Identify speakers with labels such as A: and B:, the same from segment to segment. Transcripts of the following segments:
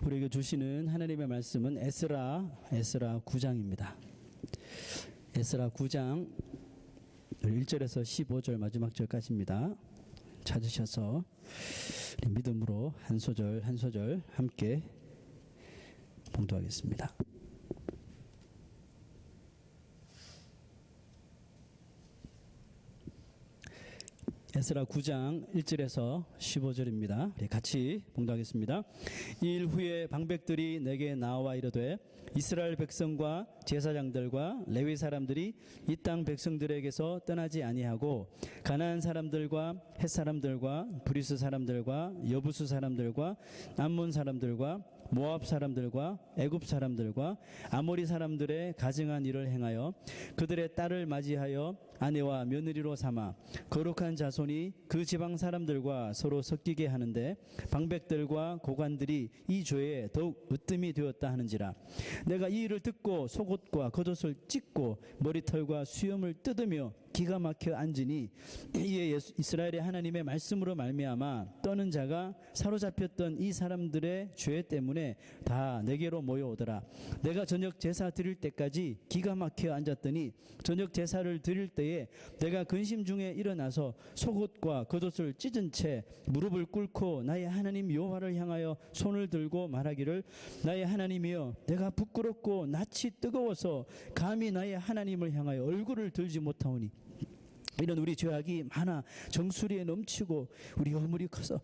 A: 우리에게 주시는 하나님의 말씀은 에스라 9장입니다. 에스라 9장 1절에서 15절 마지막 절까지입니다. 찾으셔서 믿음으로 한 소절 한 소절 함께 봉독하겠습니다. 에스라 9장 1절에서 15절입니다. 같이 봉독하겠습니다. 이 일 후에 방백들이 내게 나와 이르되 이스라엘 백성과 제사장들과 레위 사람들이 이 땅 백성들에게서 떠나지 아니하고 가나안 사람들과 헷 사람들과 브리스 사람들과 여부수 사람들과 암몬 사람들과 모압 사람들과 애굽 사람들과 아모리 사람들의 가증한 일을 행하여 그들의 딸을 맞이하여 아내와 며느리로 삼아 거룩한 자손이 그 지방 사람들과 서로 섞이게 하는데 방백들과 고관들이 이 죄에 더욱 으뜸이 되었다 하는지라. 내가 이 일을 듣고 속옷과 겉옷을 찢고 머리털과 수염을 뜯으며 기가 막혀 앉으니 이에 이스라엘의 하나님의 말씀으로 말미암아 떠는 자가 사로잡혔던 이 사람들의 죄 때문에 다 내게로 모여오더라. 내가 저녁 제사 드릴 때까지 기가 막혀 앉았더니 저녁 제사를 드릴 때에 내가 근심 중에 일어나서 속옷과 겉옷을 찢은 채 무릎을 꿇고 나의 하나님 여호와를 향하여 손을 들고 말하기를 나의 하나님이여 내가 부끄럽고 낯이 뜨거워서 감히 나의 하나님을 향하여 얼굴을 들지 못하오니 이런 우리 죄악이 많아 정수리에 넘치고 우리 허물이 커서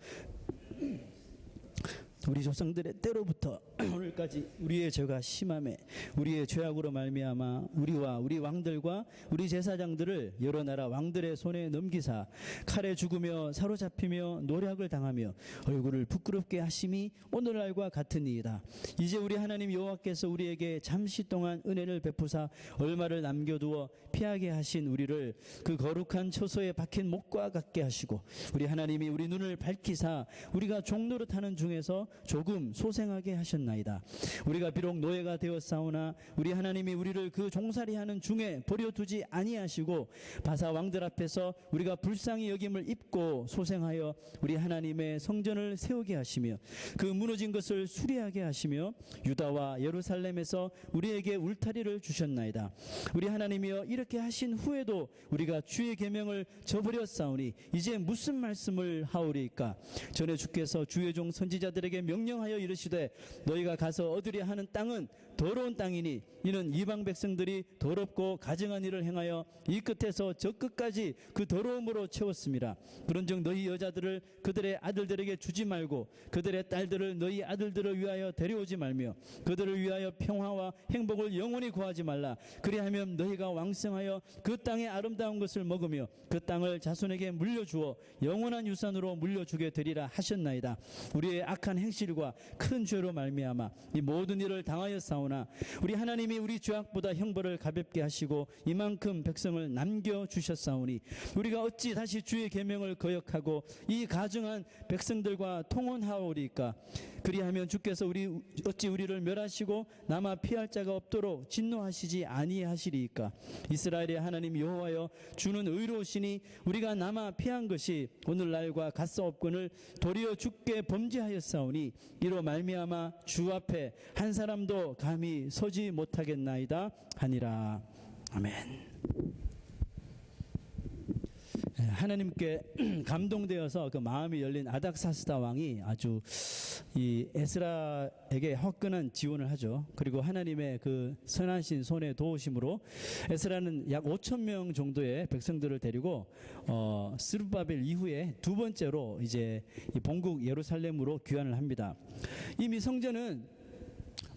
A: 우리 조상들의 때로부터 오늘까지 우리의 죄가 심함에 우리의 죄악으로 말미암아 우리와 우리 왕들과 우리 제사장들을 여러 나라 왕들의 손에 넘기사 칼에 죽으며 사로잡히며 노략을 당하며 얼굴을 부끄럽게 하심이 오늘날과 같으니이다. 이제 우리 하나님 여호와께서 우리에게 잠시 동안 은혜를 베푸사 얼마를 남겨두어 피하게 하신 우리를 그 거룩한 처소에 박힌 목과 같게 하시고 우리 하나님이 우리 눈을 밝히사 우리가 종노릇하는 중에서 조금 소생하게 하셨나이다. 우리가 비록 노예가 되었사오나 우리 하나님이 우리를 그 종살이하는 중에 버려두지 아니하시고 바사 왕들 앞에서 우리가 불쌍히 여김을 입고 소생하여 우리 하나님의 성전을 세우게 하시며 그 무너진 것을 수리하게 하시며 유다와 예루살렘에서 우리에게 울타리를 주셨나이다. 우리 하나님이여 이렇게 하신 후에도 우리가 주의 계명을 저버렸사오니 이제 무슨 말씀을 하오리까? 전에 주께서 주의 종 선지자들에게 명령하여 이르시되 너희가 가서 얻으려 하는 땅은 더러운 땅이니 이는 이방 백성들이 더럽고 가증한 일을 행하여 이 끝에서 저 끝까지 그 더러움으로 채웠습니다. 그런즉 너희 여자들을 그들의 아들들에게 주지 말고 그들의 딸들을 너희 아들들을 위하여 데려오지 말며 그들을 위하여 평화와 행복을 영원히 구하지 말라. 그리하면 너희가 왕성하여 그 땅의 아름다운 것을 먹으며 그 땅을 자손에게 물려주어 영원한 유산으로 물려주게 되리라 하셨나이다. 우리의 악한 행실과 큰 죄로 말미암아 이 모든 일을 당하였사오나 우리 하나님이 우리 죄악보다 형벌을 가볍게 하시고 이만큼 백성을 남겨주셨사오니 우리가 어찌 다시 주의 계명을 거역하고 이 가증한 백성들과 통혼하오리까? 그리하면 주께서 어찌 우리를 멸하시고 남아 피할 자가 없도록 진노하시지 아니하시리이까? 이스라엘의 하나님 여호와여 주는 의로우시니 우리가 남아 피한 것이 오늘날과 같사옵거늘 도리어 주께 범죄하였사오니 이로 말미암아 주 앞에 한 사람도 감히 서지 못하겠나이다 하니라. 아멘. 하나님께 감동되어서 그 마음이 열린 아닥사스다 왕이 아주 이 에스라에게 화끈한 지원을 하죠. 그리고 하나님의 그 선하신 손의 도우심으로 에스라는 약 5천 명 정도의 백성들을 데리고 스룹바벨 이후에 두 번째로 이제 이 본국 예루살렘으로 귀환을 합니다. 이미 성전은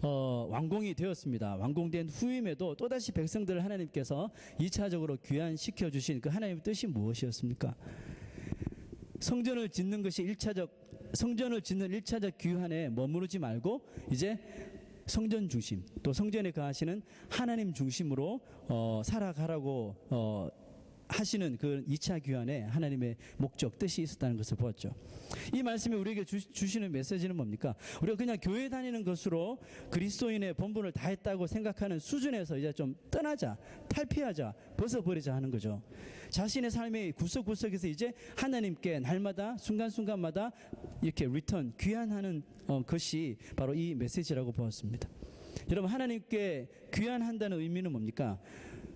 A: 완공이 되었습니다. 완공된 후임에도 또다시 백성들을 하나님께서 2차적으로 귀환시켜 주신 그 하나님의 뜻이 무엇이었습니까? 성전을 짓는 1차적 귀환에 머무르지 말고 이제 성전 중심 또 성전에 거하시는 하나님 중심으로 살아가라고 하시는 그 2차 귀환에 하나님의 목적, 뜻이 있었다는 것을 보았죠. 이 말씀이 우리에게 주시는 메시지는 뭡니까? 우리가 그냥 교회 다니는 것으로 그리스도인의 본분을 다했다고 생각하는 수준에서 이제 좀 떠나자, 탈피하자, 벗어버리자 하는 거죠. 자신의 삶의 구석구석에서 이제 하나님께 날마다 순간순간마다 이렇게 리턴, 귀환하는 것이 바로 이 메시지라고 보았습니다. 여러분, 하나님께 귀환한다는 의미는 뭡니까?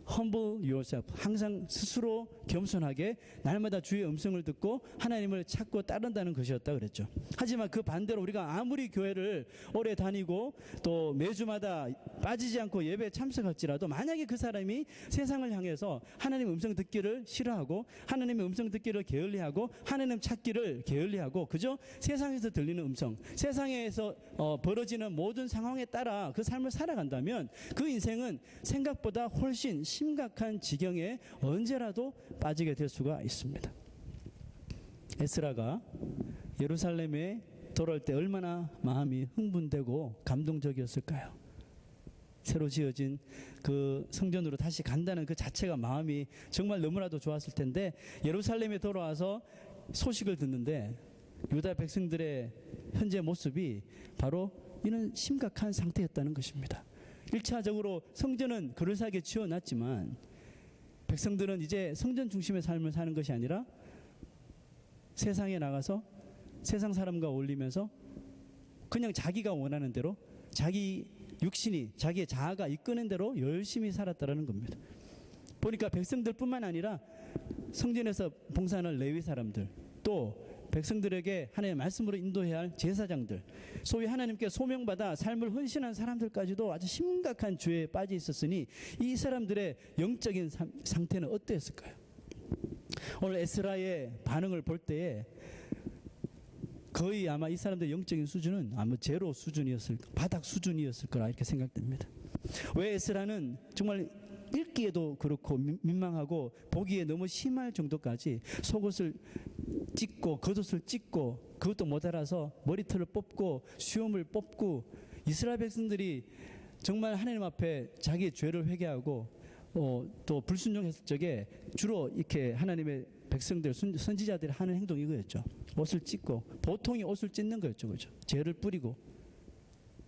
A: Humble yourself. 항상 스스로 겸손하게 날마다 주의 음성을 듣고 하나님을 찾고 따른다는 것이었다 그랬죠. 하지만 그 반대로 우리가 아무리 교회를 오래 다니고 또 매주마다 빠지지 않고 예배에 참석할지라도 만약에 그 사람이 세상을 향해서 하나님의 음성 듣기를 싫어하고 하나님의 음성 듣기를 게을리하고 하나님 찾기를 게을리하고 그저 세상에서 들리는 음성, 세상에서 벌어지는 모든 상황에 따라 그 삶을 살아간다면 그 인생은 생각보다 훨씬 심각한 지경에 언제라도 빠지게 될 수가 있습니다. 에스라가 예루살렘에 돌아올 때 얼마나 마음이 흥분되고 감동적이었을까요? 새로 지어진 그 성전으로 다시 간다는 그 자체가 마음이 정말 너무나도 좋았을 텐데 예루살렘에 돌아와서 소식을 듣는데 유다 백성들의 현재 모습이 바로 이런 심각한 상태였다는 것입니다. 1차적으로 성전은 그럴싸하게 지어놨지만 백성들은 이제 성전 중심의 삶을 사는 것이 아니라 세상에 나가서 세상 사람과 어울리면서 그냥 자기가 원하는 대로 자기 육신이 자기의 자아가 이끄는 대로 열심히 살았다라는 겁니다. 보니까 백성들뿐만 아니라 성전에서 봉사하는 레위 사람들 또 백성들에게 하나님의 말씀으로 인도해야 할 제사장들 소위 하나님께 소명받아 삶을 헌신한 사람들까지도 아주 심각한 죄에 빠져 있었으니 이 사람들의 영적인 상태는 어땠을까요? 오늘 에스라의 반응을 볼 때에 거의 아마 이 사람들의 영적인 수준은 아마 제로 수준이었을 바닥 수준이었을 거라 이렇게 생각됩니다. 왜 에스라는 정말 읽기에도 그렇고 민망하고 보기에 너무 심할 정도까지 속옷을 찢고 겉옷을 찢고 그것도 못 알아서 머리털을 뽑고 수염을 뽑고 이스라엘 백성들이 정말 하나님 앞에 자기의 죄를 회개하고 또 불순종했을 적에 주로 이렇게 하나님의 백성들 선지자들이 하는 행동이 이거였죠. 옷을 찢고 보통이 옷을 찢는 거였죠, 그렇죠? 죄를 뿌리고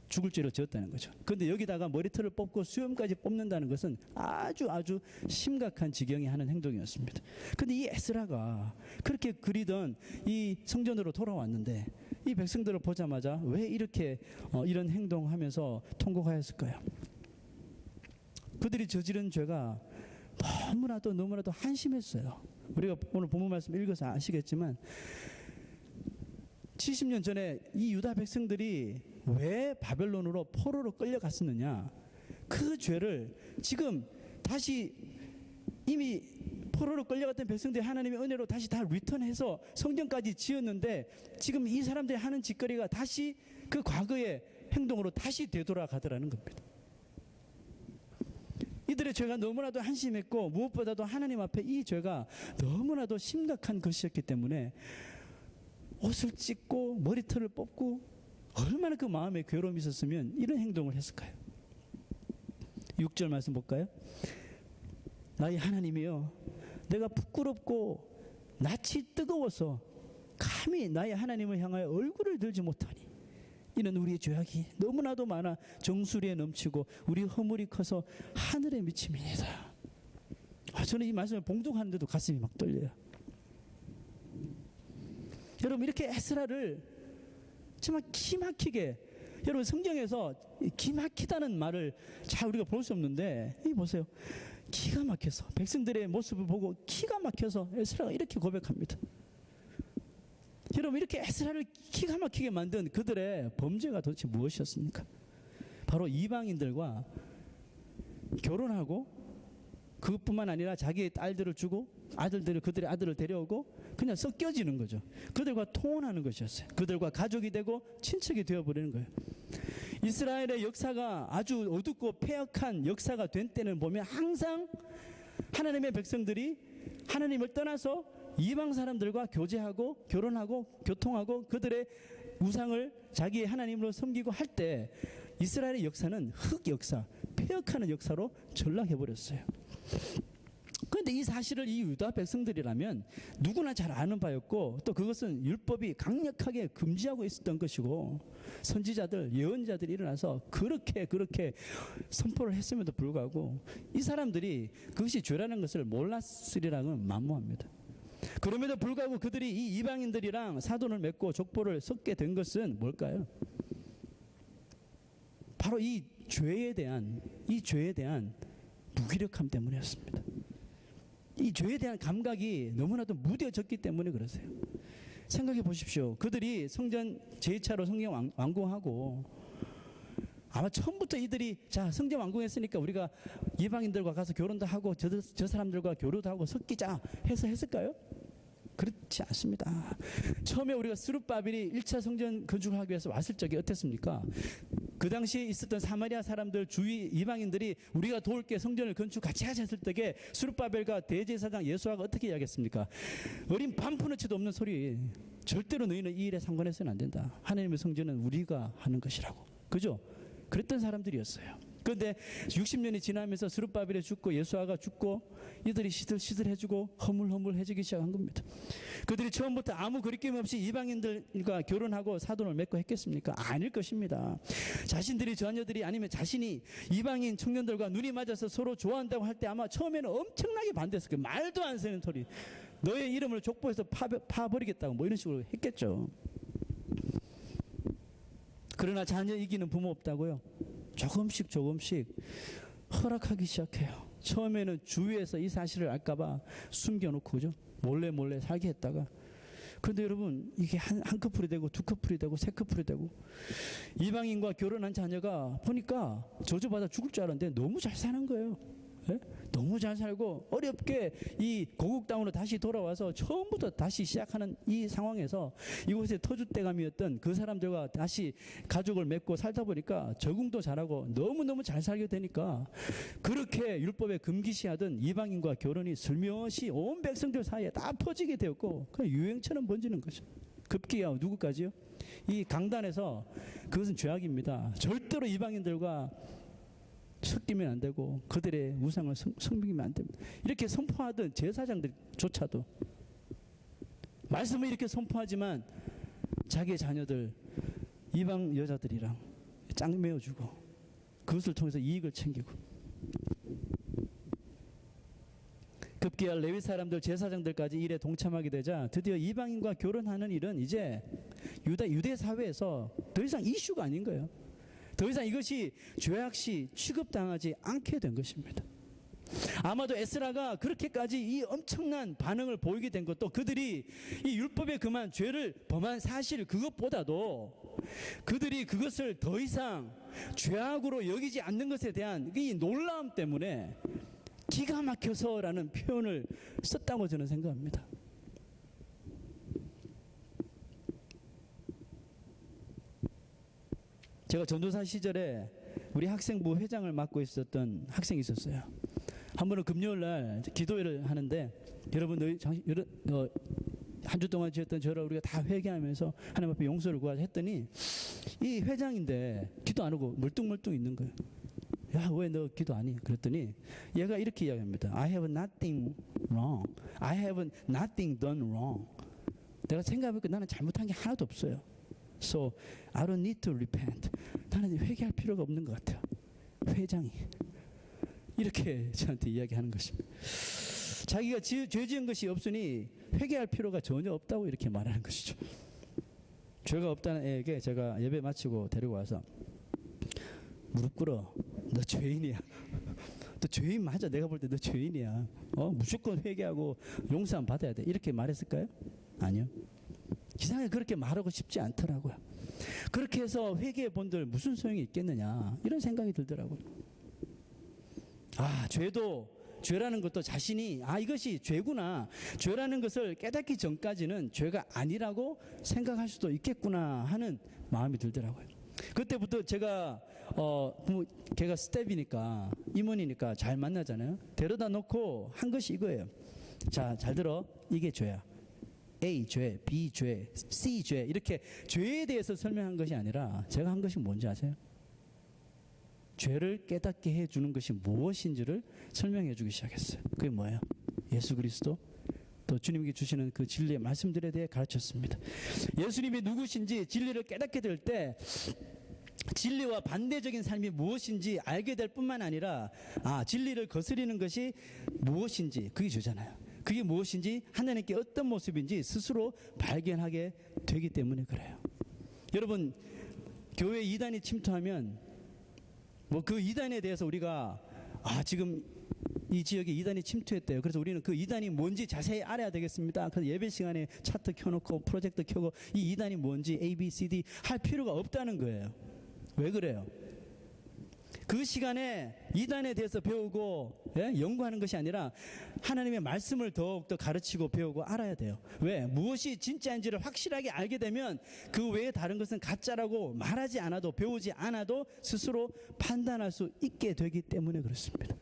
A: 죽을 죄를 지었다는 거죠. 그런데 여기다가 머리털을 뽑고 수염까지 뽑는다는 것은 아주 심각한 지경이 하는 행동이었습니다. 그런데 이 에스라가 그렇게 그리던 이 성전으로 돌아왔는데 이 백성들을 보자마자 왜 이렇게 이런 행동하면서 통곡하였을까요? 그들이 저지른 죄가 너무나도 한심했어요. 우리가 오늘 본문 말씀 읽어서 아시겠지만 70년 전에 이 유다 백성들이 왜 바벨론으로 포로로 끌려갔었느냐, 그 죄를 지금 다시 이미 포로로 끌려갔던 백성들이 하나님의 은혜로 다시 다 리턴해서 성전까지 지었는데 지금 이 사람들이 하는 짓거리가 다시 그 과거의 행동으로 다시 되돌아가더라는 겁니다. 이들의 죄가 너무나도 한심했고 무엇보다도 하나님 앞에 이 죄가 너무나도 심각한 것이었기 때문에 옷을 찢고 머리털을 뽑고 얼마나 그 마음에 괴로움이 있었으면 이런 행동을 했을까요? 6절 말씀 볼까요? 나의 하나님이여, 내가 부끄럽고 낯이 뜨거워서 감히 나의 하나님을 향하여 얼굴을 들지 못하니 이는 우리의 죄악이 너무나도 많아 정수리에 넘치고 우리 허물이 커서 하늘에 미침이니이다. 저는 이 말씀을 봉독하는데도 가슴이 막 떨려요. 여러분, 이렇게 에스라를 정말 기막히게, 여러분 성경에서 기막히다는 말을 잘 우리가 볼 수 없는데 이 보세요. 기가 막혀서 백성들의 모습을 보고 기가 막혀서 에스라가 이렇게 고백합니다. 여러분, 이렇게 에스라를 기가 막히게 만든 그들의 범죄가 도대체 무엇이었습니까? 바로 이방인들과 결혼하고 그것뿐만 아니라 자기의 딸들을 주고 그들의 아들을 데려오고 그냥 섞여지는 거죠. 그들과 통혼하는 것이었어요. 그들과 가족이 되고 친척이 되어버리는 거예요. 이스라엘의 역사가 아주 어둡고 폐역한 역사가 된 때는 보면 항상 하나님의 백성들이 하나님을 떠나서 이방 사람들과 교제하고 결혼하고 교통하고 그들의 우상을 자기의 하나님으로 섬기고 할 때 이스라엘의 역사는 흑 역사, 폐역하는 역사로 전락해버렸어요. 그런데 이 사실을 이 유다 백성들이라면 누구나 잘 아는 바였고, 또 그것은 율법이 강력하게 금지하고 있었던 것이고, 선지자들, 예언자들이 일어나서 그렇게 선포를 했음에도 불구하고 이 사람들이 그것이 죄라는 것을 몰랐으리라고는 만무합니다. 그럼에도 불구하고 그들이 이 이방인들이랑 사돈을 맺고 족보를 섞게 된 것은 뭘까요? 바로 이 죄에 대한 무기력함 때문이었습니다. 이 죄에 대한 감각이 너무나도 무뎌졌기 때문에 그러세요. 생각해 보십시오. 그들이 성전 제2차로 성전 완공하고, 아마 처음부터 이들이 자 성전 완공했으니까 우리가 이방인들과 가서 결혼도 하고 저 사람들과 교류도 하고 섞이자 해서 했을까요? 그렇지 않습니다. 처음에 우리가 스룹바벨이 1차 성전 건축을 하기 위해서 왔을 적에 어땠습니까? 그 당시에 있었던 사마리아 사람들, 주위 이방인들이 우리가 도울게, 성전을 건축 같이 하자 했을 때에 스룹바벨과 대제사장 예수아가 어떻게 이야기했습니까? 어린 반푼어치도 없는 소리, 절대로 너희는 이 일에 상관해서는 안 된다. 하나님의 성전은 우리가 하는 것이라고. 그죠? 그랬던 사람들이었어요. 그런데 60년이 지나면서 스룹바벨이 죽고 예수아가 죽고 이들이 시들시들해지고 허물허물해지기 시작한 겁니다. 그들이 처음부터 아무 거리낌 없이 이방인들과 결혼하고 사돈을 맺고 했겠습니까? 아닐 것입니다. 자신들이 자녀들이 아니면 자신이 이방인 청년들과 눈이 맞아서 서로 좋아한다고 할 때 아마 처음에는 엄청나게 반대했을 거예요. 말도 안 되는 소리. 너의 이름을 족보에서 파버리겠다고 뭐 이런 식으로 했겠죠. 그러나 자녀 이기는 부모 없다고요? 조금씩 허락하기 시작해요. 처음에는 주위에서 이 사실을 알까봐 숨겨놓고, 그죠? 몰래 살게 했다가, 그런데 여러분 이게 한 커플이 되고 두 커플이 되고 세 커플이 되고, 이방인과 결혼한 자녀가 보니까 저주받아 죽을 줄 알았는데 너무 잘 사는 거예요. 예? 너무 잘 살고 어렵게 이 고국 땅으로 다시 돌아와서 처음부터 다시 시작하는 이 상황에서 이곳에 터줏대감이었던 그 사람들과 다시 가족을 맺고 살다 보니까 적응도 잘하고 너무너무 잘 살게 되니까, 그렇게 율법에 금기시하던 이방인과 결혼이 슬며시 온 백성들 사이에 다 퍼지게 되었고, 그 유행처럼 번지는 거죠. 급기야 누구까지요? 이 강단에서 그것은 죄악입니다. 절대로 이방인들과 섞이면 안 되고 그들의 우상을 섬기면 안 됩니다. 이렇게 선포하던 제사장들조차도 말씀을 이렇게 선포하지만 자기의 자녀들 이방 여자들이랑 짝매어주고 그것을 통해서 이익을 챙기고, 급기야 레위 사람들, 제사장들까지 일에 동참하게 되자 드디어 이방인과 결혼하는 일은 이제 유대 사회에서 더 이상 이슈가 아닌 거예요. 더 이상 이것이 죄악시 취급당하지 않게 된 것입니다. 아마도 에스라가 그렇게까지 이 엄청난 반응을 보이게 된 것도 그들이 이 율법에 금한 죄를 범한 사실 그것보다도 그들이 그것을 더 이상 죄악으로 여기지 않는 것에 대한 이 놀라움 때문에 기가 막혀서라는 표현을 썼다고 저는 생각합니다. 제가 전도사 시절에 우리 학생부 회장을 맡고 있었던 학생이 있었어요. 한 번은 금요일 날 기도회를 하는데, 여러분 한 주 동안 지었던 저를 우리가 다 회개하면서 하나님 앞에 용서를 구하자 했더니 이 회장인데 기도 안 하고 멀뚱멀뚱 있는 거예요. 야, 왜 너 기도 안 해? 그랬더니 얘가 이렇게 이야기합니다. I have nothing wrong. I have nothing done wrong. 내가 생각해보니까 나는 잘못한 게 하나도 없어요. So I don't need to repent. 나는 회개할 필요가 없는 것 같아요. 회장이 이렇게 저한테 이야기하는 것입니다. 자기가 죄 지은 것이 없으니 회개할 필요가 전혀 없다고 이렇게 말하는 것이죠. 죄가 없다는 애에게 제가 예배 마치고 데리고 와서 무릎 꿇어. 너 죄인이야. 너 죄인 맞아. 내가 볼 때 너 죄인이야. 무조건 회개하고 용서함 받아야 돼. 이렇게 말했을까요? 아니요. 기상에 그렇게 말하고 싶지 않더라고요. 그렇게 해서 회개해 본들 무슨 소용이 있겠느냐 이런 생각이 들더라고요. 죄라는 것도 자신이 이것이 죄구나, 죄라는 것을 깨닫기 전까지는 죄가 아니라고 생각할 수도 있겠구나 하는 마음이 들더라고요. 그때부터 제가 걔가 스텝이니까 임원이니까 잘 만나잖아요. 데려다 놓고 한 것이 이거예요. 자, 잘 들어. 이게 죄야. A 죄, B 죄, C 죄, 이렇게 죄에 대해서 설명한 것이 아니라 제가 한 것이 뭔지 아세요? 죄를 깨닫게 해주는 것이 무엇인지를 설명해 주기 시작했어요. 그게 뭐예요? 예수 그리스도 또 주님께 주시는 그 진리의 말씀들에 대해 가르쳤습니다. 예수님이 누구신지 진리를 깨닫게 될 때 진리와 반대적인 삶이 무엇인지 알게 될 뿐만 아니라 진리를 거스리는 것이 무엇인지 그게 주잖아요. 그게 무엇인지 하나님께 어떤 모습인지 스스로 발견하게 되기 때문에 그래요. 여러분 교회 이단이 침투하면 뭐 그 이단에 대해서 우리가 지금 이 지역에 이단이 침투했대요. 그래서 우리는 그 이단이 뭔지 자세히 알아야 되겠습니다. 그래서 예배 시간에 차트 켜놓고 프로젝터 켜고 이 이단이 뭔지 A, B, C, D 할 필요가 없다는 거예요. 왜 그래요? 그 시간에 이단에 대해서 배우고 연구하는 것이 아니라 하나님의 말씀을 더욱더 가르치고 배우고 알아야 돼요. 왜? 무엇이 진짜인지를 확실하게 알게 되면 그 외에 다른 것은 가짜라고 말하지 않아도 배우지 않아도 스스로 판단할 수 있게 되기 때문에 그렇습니다.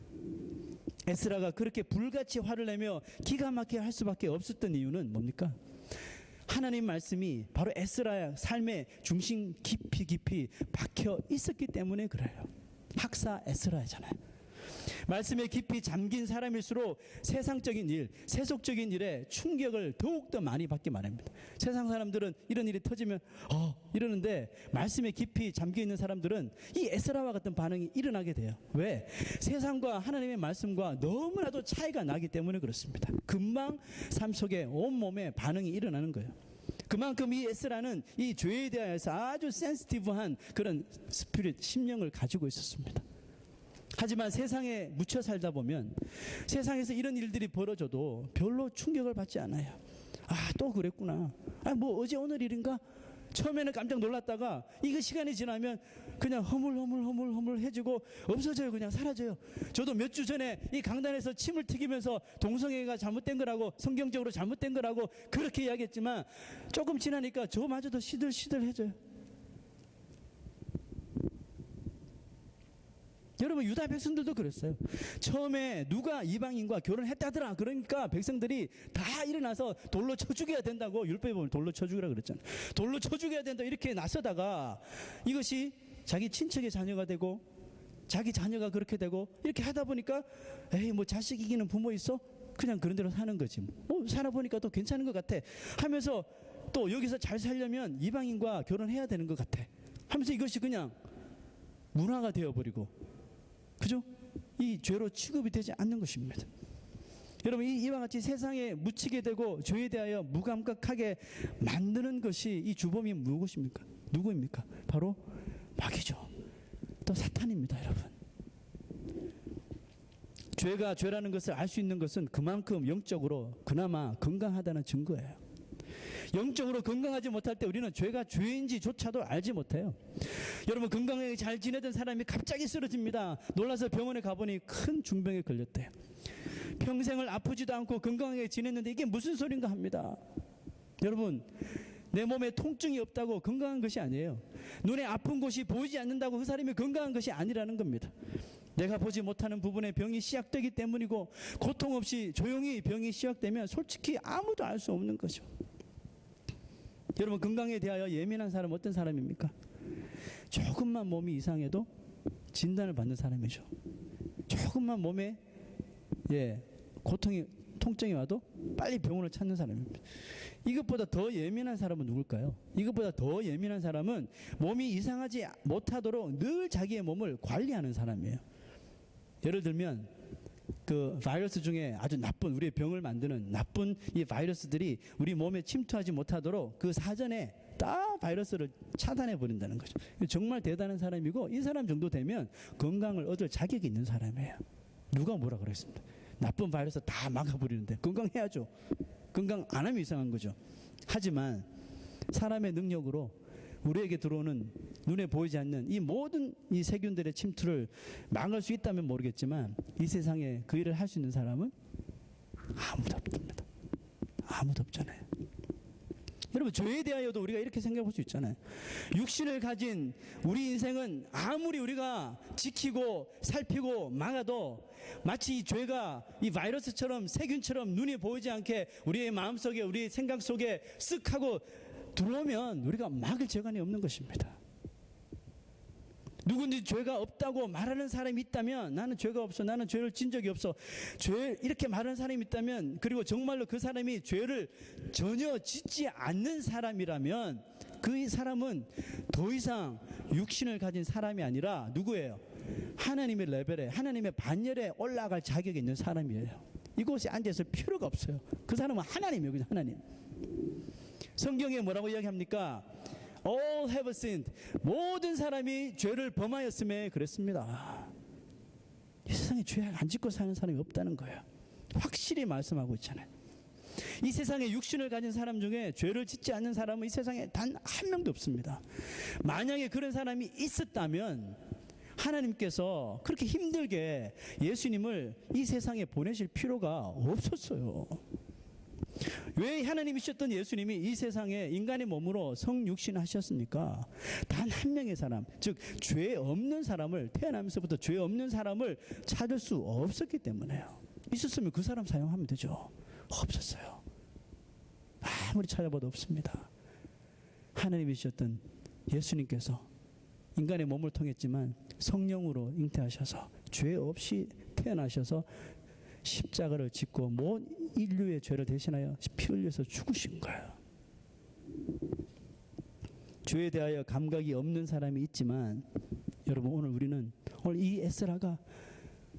A: 에스라가 그렇게 불같이 화를 내며 기가 막히게 할 수밖에 없었던 이유는 뭡니까? 하나님 말씀이 바로 에스라의 삶의 중심 깊이 박혀 있었기 때문에 그래요. 학사 에스라잖아요. 말씀에 깊이 잠긴 사람일수록 세상적인 일, 세속적인 일에 충격을 더욱더 많이 받기 마련입니다. 세상 사람들은 이런 일이 터지면 이러는데 말씀에 깊이 잠겨 있는 사람들은 이 에스라와 같은 반응이 일어나게 돼요. 왜? 세상과 하나님의 말씀과 너무나도 차이가 나기 때문에 그렇습니다. 금방 삶 속에 온몸에 반응이 일어나는 거예요. 그만큼 이 에스라는 이 죄에 대해서 아주 센시티브한 그런 스피릿, 심령을 가지고 있었습니다. 하지만 세상에 묻혀 살다 보면 세상에서 이런 일들이 벌어져도 별로 충격을 받지 않아요. 또 그랬구나. 뭐 어제 오늘 일인가? 처음에는 깜짝 놀랐다가 이거 시간이 지나면 그냥 허물해지고 없어져요. 그냥 사라져요. 저도 몇 주 전에 이 강단에서 침을 튀기면서 동성애가 잘못된 거라고 성경적으로 잘못된 거라고 그렇게 이야기했지만 조금 지나니까 저마저도 시들시들해져요. 여러분 유다 백성들도 그랬어요. 처음에 누가 이방인과 결혼했다더라. 그러니까 백성들이 다 일어나서 돌로 쳐 죽여야 된다고 율법에 보면 돌로 쳐 죽이라 그랬잖아요. 돌로 쳐 죽여야 된다 이렇게 나서다가 이것이 자기 친척의 자녀가 되고 자기 자녀가 그렇게 되고 이렇게 하다 보니까 뭐 자식 이기는 부모 있어? 그냥 그런 대로 사는 거지. 살아보니까 또 괜찮은 것 같아 하면서 또 여기서 잘 살려면 이방인과 결혼해야 되는 것 같아 하면서 이것이 그냥 문화가 되어버리고 그죠? 이 죄로 취급이 되지 않는 것입니다. 여러분 이와 같이 세상에 묻히게 되고 죄에 대하여 무감각하게 만드는 것이 이 주범이 무엇입니까? 누구입니까? 바로 마귀죠. 또 사탄입니다. 여러분 죄가 죄라는 것을 알 수 있는 것은 그만큼 영적으로 그나마 건강하다는 증거예요. 영적으로 건강하지 못할 때 우리는 죄가 죄인지조차도 알지 못해요. 여러분 건강하게 잘 지내던 사람이 갑자기 쓰러집니다. 놀라서 병원에 가보니 큰 중병에 걸렸대요. 평생을 아프지도 않고 건강하게 지냈는데 이게 무슨 소린가 합니다. 여러분 내 몸에 통증이 없다고 건강한 것이 아니에요. 눈에 아픈 곳이 보이지 않는다고 그 사람이 건강한 것이 아니라는 겁니다. 내가 보지 못하는 부분에 병이 시작되기 때문이고 고통 없이 조용히 병이 시작되면 솔직히 아무도 알 수 없는 거죠. 여러분 건강에 대하여 예민한 사람은 어떤 사람입니까? 조금만 몸이 이상해도 진단을 받는 사람이죠. 조금만 몸에 통증이 와도 빨리 병원을 찾는 사람입니다. 이것보다 더 예민한 사람은 누굴까요? 이것보다 더 예민한 사람은 몸이 이상하지 못하도록 늘 자기의 몸을 관리하는 사람이에요. 예를 들면 그 바이러스 중에 아주 나쁜 우리의 병을 만드는 나쁜 이 바이러스들이 우리 몸에 침투하지 못하도록 그 사전에 다 바이러스를 차단해 버린다는 거죠. 정말 대단한 사람이고 이 사람 정도 되면 건강을 얻을 자격이 있는 사람이에요. 누가 뭐라 그랬습니다. 나쁜 바이러스 다 막아버리는데 건강해야죠. 건강 안 하면 이상한 거죠. 하지만 사람의 능력으로 우리에게 들어오는 눈에 보이지 않는 이 모든 이 세균들의 침투를 막을 수 있다면 모르겠지만 이 세상에 그 일을 할 수 있는 사람은 아무도 없습니다. 아무도 없잖아요. 여러분 죄에 대하여도 우리가 이렇게 생각해 볼 수 있잖아요. 육신을 가진 우리 인생은 아무리 우리가 지키고 살피고 막아도 마치 이 죄가 이 바이러스처럼 세균처럼 눈에 보이지 않게 우리의 마음속에 우리의 생각 속에 쓱 하고 들어오면 우리가 막을 재간이 없는 것입니다. 누구든지 죄가 없다고 말하는 사람이 있다면, 나는 죄가 없어, 나는 죄를 진 적이 없어, 죄 이렇게 말하는 사람이 있다면, 그리고 정말로 그 사람이 죄를 전혀 짓지 않는 사람이라면 그 사람은 더 이상 육신을 가진 사람이 아니라 누구예요? 하나님의 레벨에, 하나님의 반열에 올라갈 자격이 있는 사람이에요. 이곳에 앉아있을 필요가 없어요. 그 사람은 하나님이에요. 그냥 하나님. 성경에 뭐라고 이야기합니까? All have sinned. 모든 사람이 죄를 범하였음에 그랬습니다. 이 세상에 죄 안 짓고 사는 사람이 없다는 거예요. 확실히 말씀하고 있잖아요. 이 세상에 육신을 가진 사람 중에 죄를 짓지 않는 사람은 이 세상에 단 한 명도 없습니다. 만약에 그런 사람이 있었다면 하나님께서 그렇게 힘들게 예수님을 이 세상에 보내실 필요가 없었어요. 왜 하나님이셨던 예수님이 이 세상에 인간의 몸으로 성육신 하셨습니까? 단 한 명의 사람, 즉 죄 없는 사람을, 태어나면서부터 죄 없는 사람을 찾을 수 없었기 때문에요. 있었으면 그 사람 사용하면 되죠. 없었어요. 아무리 찾아봐도 없습니다. 하나님이셨던 예수님께서 인간의 몸을 통했지만 성령으로 잉태하셔서 죄 없이 태어나셔서 십자가를 짓고 모든 인류의 죄를 대신하여 피 흘려서 죽으신 거예요. 죄에 대하여 감각이 없는 사람이 있지만 여러분, 오늘 이 에스라가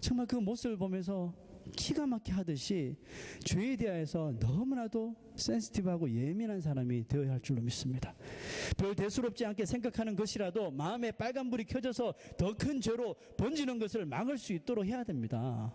A: 정말 그 모습을 보면서 기가 막히게 하듯이 죄에 대해서 너무나도 센시티브하고 예민한 사람이 되어야 할 줄로 믿습니다. 별 대수롭지 않게 생각하는 것이라도 마음에 빨간불이 켜져서 더 큰 죄로 번지는 것을 막을 수 있도록 해야 됩니다.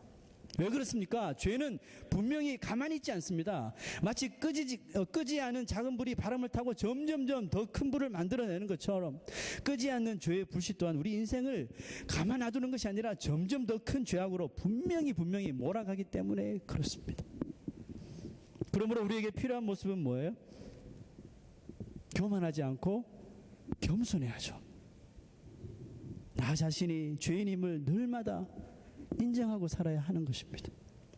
A: 왜 그렇습니까? 죄는 분명히 가만히 있지 않습니다. 마치 끄지 않은 작은 불이 바람을 타고 점점점 더 큰 불을 만들어내는 것처럼 끄지 않는 죄의 불씨 또한 우리 인생을 가만 놔두는 것이 아니라 점점 더 큰 죄악으로 분명히 몰아가기 때문에 그렇습니다. 그러므로 우리에게 필요한 모습은 뭐예요? 교만하지 않고 겸손해야죠. 나 자신이 죄인임을 늘마다 인정하고 살아야 하는 것입니다.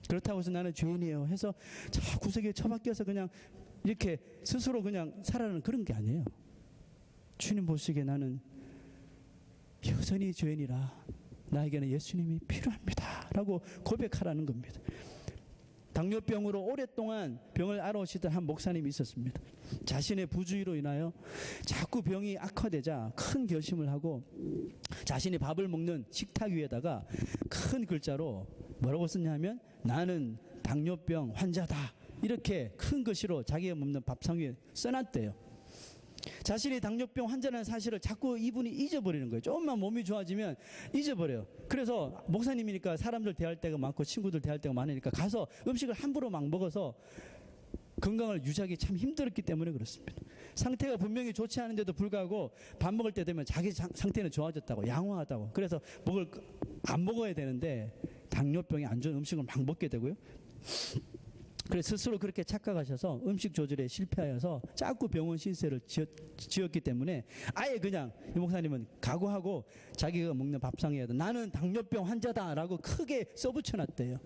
A: 그렇다고 해서 나는 죄인이에요 해서 저 구석에 처박혀서 그냥 이렇게 스스로 그냥 살아가는 그런 게 아니에요. 주님 보시기에 나는 여전히 죄인이라 나에게는 예수님이 필요합니다 라고 고백하라는 겁니다. 당뇨병으로 오랫동안 병을 앓아오시던 한 목사님이 있었습니다. 자신의 부주의로 인하여 자꾸 병이 악화되자 큰 결심을 하고 자신이 밥을 먹는 식탁 위에다가 큰 글자로 뭐라고 썼냐면 나는 당뇨병 환자다, 이렇게 큰 글씨로 자기가 먹는 밥상 위에 써놨대요. 자신이 당뇨병 환자라는 사실을 자꾸 이분이 잊어버리는 거예요. 조금만 몸이 좋아지면 잊어버려요. 그래서 목사님이니까 사람들 대할 때가 많고 친구들 대할 때가 많으니까 가서 음식을 함부로 막 먹어서 건강을 유지하기 참 힘들었기 때문에 그렇습니다. 상태가 분명히 좋지 않은데도 불구하고 밥 먹을 때 되면 자기 상태는 좋아졌다고, 양호하다고, 그래서 안 먹어야 되는데 당뇨병이 안 좋은 음식을 막 먹게 되고요. 그래서 스스로 그렇게 착각하셔서 음식 조절에 실패하여서 자꾸 병원 신세를 지었기 때문에 아예 그냥 이 목사님은 각오하고 자기가 먹는 밥상에다 나는 당뇨병 환자다라고 크게 써붙여놨대요.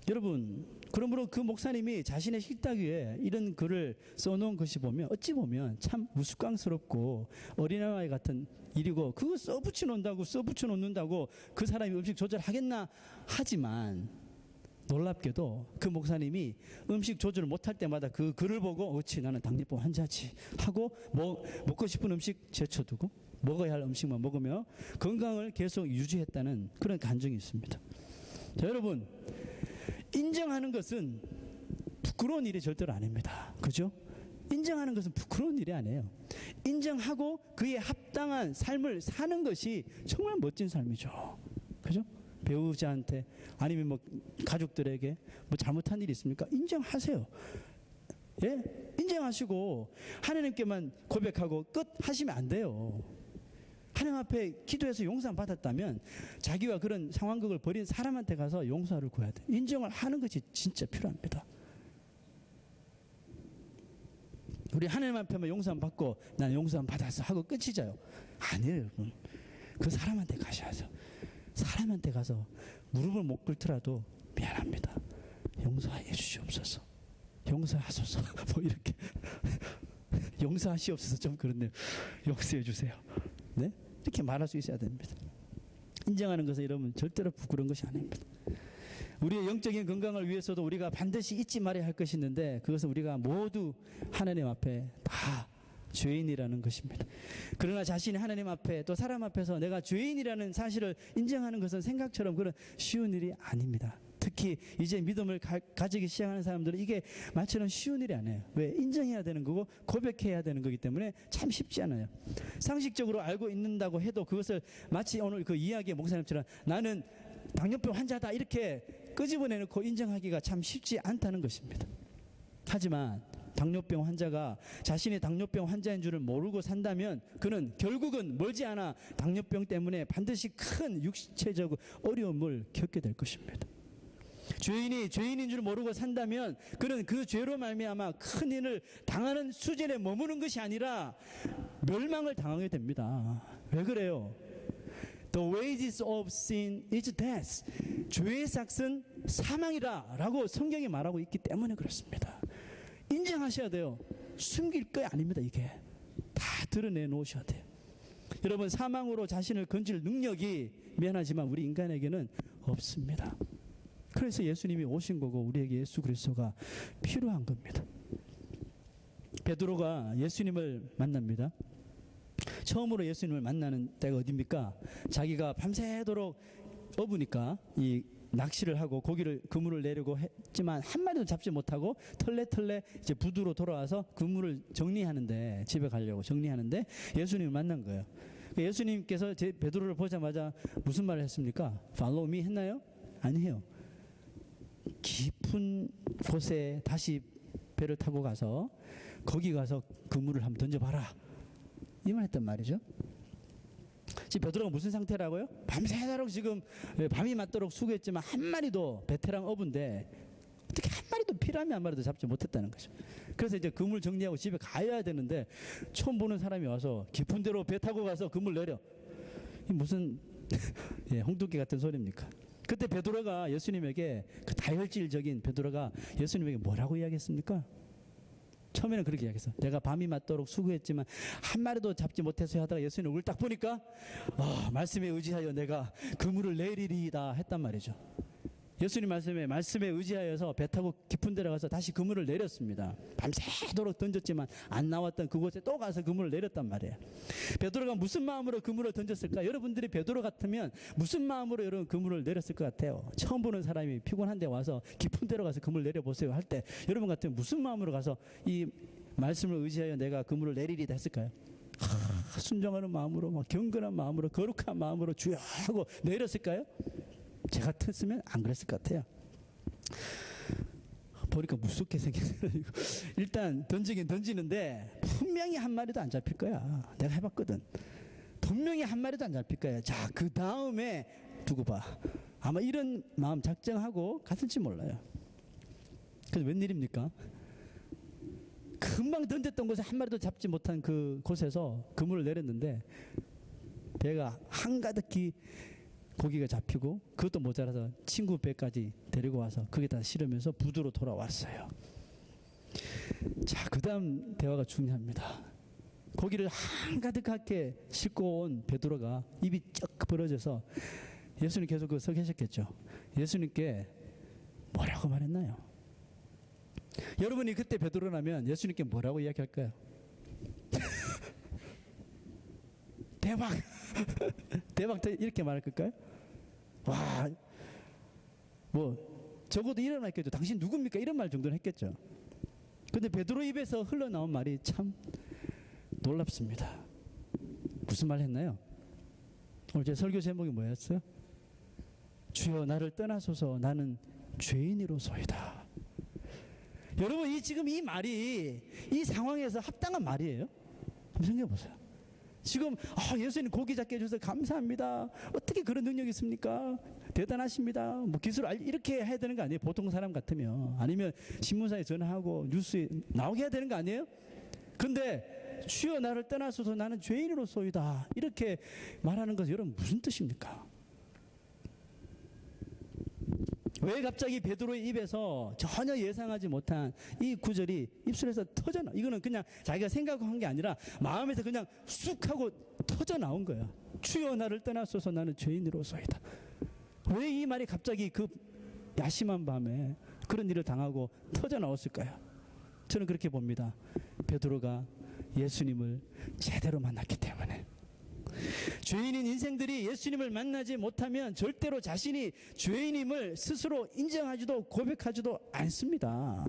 A: 여러분, 그러므로 그 목사님이 자신의 식탁 위에 이런 글을 써놓은 것이 보면 어찌 보면 참 우스꽝스럽고 어린아이 같은 일이고, 그거 써붙여 놓는다고 그 사람이 음식 조절하겠나 하지만 놀랍게도 그 목사님이 음식 조절을 못할 때마다 그 글을 보고 어찌 나는 당뇨병 환자지 하고 먹고 싶은 음식 제쳐두고 먹어야 할 음식만 먹으며 건강을 계속 유지했다는 그런 간증이 있습니다. 자, 여러분, 인정하는 것은 부끄러운 일이 절대로 아닙니다. 그죠? 인정하는 것은 부끄러운 일이 아니에요. 인정하고 그에 합당한 삶을 사는 것이 정말 멋진 삶이죠. 그죠? 배우자한테 아니면 뭐 가족들에게 뭐 잘못한 일이 있습니까? 인정하세요. 예? 인정하시고 하나님께만 고백하고 끝 하시면 안 돼요. 하나님 앞에 기도해서 용서 받았다면 자기와 그런 상황극을 벌인 사람한테 가서 용서를 구해야 돼. 인정을 하는 것이 진짜 필요합니다. 우리 하나님 앞에만 용서 받고 난 용서 받았어 하고 끝이자요. 아니에요, 여러분. 그 사람한테 가셔야죠. 사람한테 가서 무릎을 못 꿇더라도 미안합니다, 용서해 주시옵소서, 용서하소서 뭐 이렇게 용서하시옵소서. 좀 그렇네요. 용서해 주세요. 네? 이렇게 말할 수 있어야 됩니다. 인정하는 것은 여러분 절대로 부끄러운 것이 아닙니다. 우리의 영적인 건강을 위해서도 우리가 반드시 잊지 말아야 할 것이 있는데, 그것은 우리가 모두 하나님 앞에 다 죄인이라는 것입니다. 그러나 자신이 하나님 앞에 또 사람 앞에서 내가 죄인이라는 사실을 인정하는 것은 생각처럼 그런 쉬운 일이 아닙니다. 특히 이제 믿음을 가지기 시작하는 사람들은 이게 말처럼 쉬운 일이 아니에요. 왜? 인정해야 되는 거고 고백해야 되는 거기 때문에 참 쉽지 않아요. 상식적으로 알고 있는다고 해도 그것을 마치 오늘 그 이야기의 목사님처럼 나는 당뇨병 환자다 이렇게 끄집어내놓고 인정하기가 참 쉽지 않다는 것입니다. 하지만 당뇨병 환자가 자신이 당뇨병 환자인 줄을 모르고 산다면 그는 결국은 멀지 않아 당뇨병 때문에 반드시 큰 육체적 어려움을 겪게 될 것입니다. 죄인이 죄인인 줄 모르고 산다면 그는 그 죄로 말미암아 큰 일을 당하는 수준에 머무는 것이 아니라 멸망을 당하게 됩니다. 왜 그래요? The wages of sin is death. 죄의 삭은 사망이라 라고 성경이 말하고 있기 때문에 그렇습니다. 인정하셔야 돼요. 숨길 거 아닙니다. 이게 다 드러내 놓으셔야 돼요. 여러분, 사망으로 자신을 건질 능력이 미안하지만 우리 인간에게는 없습니다. 그래서 예수님이 오신 거고 우리에게 예수 그리스도가 필요한 겁니다. 베드로가 예수님을 만납니다. 처음으로 예수님을 만나는 때가 어디입니까? 자기가 밤새도록 어부니까 이 낚시를 하고 고기를 그물을 내려고 했지만 한 마리도 잡지 못하고 털레 이제 부두로 돌아와서 그물을 정리하는데, 집에 가려고 정리하는데 예수님을 만난 거예요. 예수님께서 베드로를 보자마자 무슨 말을 했습니까? Follow me 했나요? 아니에요. 깊은 곳에 다시 배를 타고 가서 거기 가서 그물을 한번 던져봐라, 이 말 했단 말이죠. 지금 베드로가 무슨 상태라고요? 밤새도록 지금 밤이 맞도록 수고했지만 한 마리도, 베테랑 어부인데 어떻게 한 마리도, 피라미 한 마리도 잡지 못했다는 거죠. 그래서 이제 그물 정리하고 집에 가야 되는데 처음 보는 사람이 와서 깊은 데로 배 타고 가서 그물 내려. 이 무슨 예, 홍두깨 같은 소리입니까? 그때 베드로가 예수님에게, 그 다혈질적인 베드로가 예수님에게 뭐라고 이야기했습니까? 처음에는 그렇게 이야기했어. 내가 밤이 맞도록 수고했지만 한 마리도 잡지 못해서 하다가 예수님 얼굴 딱 보니까 말씀에 의지하여 내가 그물을 내리리이다 했단 말이죠. 예수님 말씀에 의지하여서 배 타고 깊은 데 가서 다시 그물을 내렸습니다. 밤새도록 던졌지만 안 나왔던 그곳에 또 가서 그물을 내렸단 말이에요. 베드로가 무슨 마음으로 그물을 던졌을까? 여러분들이 베드로 같으면 무슨 마음으로 여러분 그물을 내렸을 것 같아요? 처음 보는 사람이 피곤한 데 와서 깊은 데로 가서 그물 내려보세요 할 때 여러분 같으면 무슨 마음으로 가서 이 말씀을 의지하여 내가 그물을 내리리다 했을까요? 순종하는 마음으로, 막 경건한 마음으로, 거룩한 마음으로 주여 하고 내렸을까요? 제 같았으면 안 그랬을 것 같아요. 보니까 무섭게 생겼어요. 일단 던지긴 던지는데 분명히 한 마리도 안 잡힐 거야. 내가 해봤거든. 분명히 한 마리도 안 잡힐 거야. 자, 그 다음에 두고 봐. 아마 이런 마음 작정하고 갔을지 몰라요. 그래서 웬일입니까? 금방 던졌던 곳에 한 마리도 잡지 못한 그 곳에서 그물을 내렸는데 배가 한가득히 고기가 잡히고 그것도 모자라서 친구 배까지 데리고 와서 거기다 실으면서 부두로 돌아왔어요. 자, 그 다음 대화가 중요합니다. 고기를 한가득하게 싣고 온 베드로가 입이 쩍 벌어져서 예수님 계속 서 계셨겠죠. 예수님께 뭐라고 말했나요? 여러분이 그때 베드로라면 예수님께 뭐라고 이야기할까요? 대박! 대박! 이렇게 말할 걸까요? 와, 뭐 적어도 이런 말 했겠죠. 당신 누굽니까? 이런 말 정도는 했겠죠. 근데 베드로 입에서 흘러나온 말이 참 놀랍습니다. 무슨 말 했나요? 오늘 제 설교 제목이 뭐였어요? 주여 나를 떠나소서, 나는 죄인이로소이다. 여러분, 지금 이 말이 이 상황에서 합당한 말이에요? 한번 생각해 보세요. 지금 예수님 고기 잡게 해주셔서 감사합니다. 어떻게 그런 능력이 있습니까? 대단하십니다. 뭐 기술 이렇게 해야 되는 거 아니에요? 보통 사람 같으면. 아니면 신문사에 전화하고 뉴스에 나오게 해야 되는 거 아니에요? 근데 주여 나를 떠나소서, 나는 죄인으로소이다, 이렇게 말하는 것은 여러분 무슨 뜻입니까? 왜 갑자기 베드로의 입에서 전혀 예상하지 못한 이 구절이 입술에서 터져나? 이거는 그냥 자기가 생각한 게 아니라 마음에서 그냥 쑥 하고 터져 나온 거야. 주여 나를 떠나소서 나는 죄인으로소이다. 왜 이 말이 갑자기 그 야심한 밤에 그런 일을 당하고 터져 나왔을까요? 저는 그렇게 봅니다. 베드로가 예수님을 제대로 만났기 때문에. 죄인인 인생들이 예수님을 만나지 못하면 절대로 자신이 죄인임을 스스로 인정하지도 고백하지도 않습니다.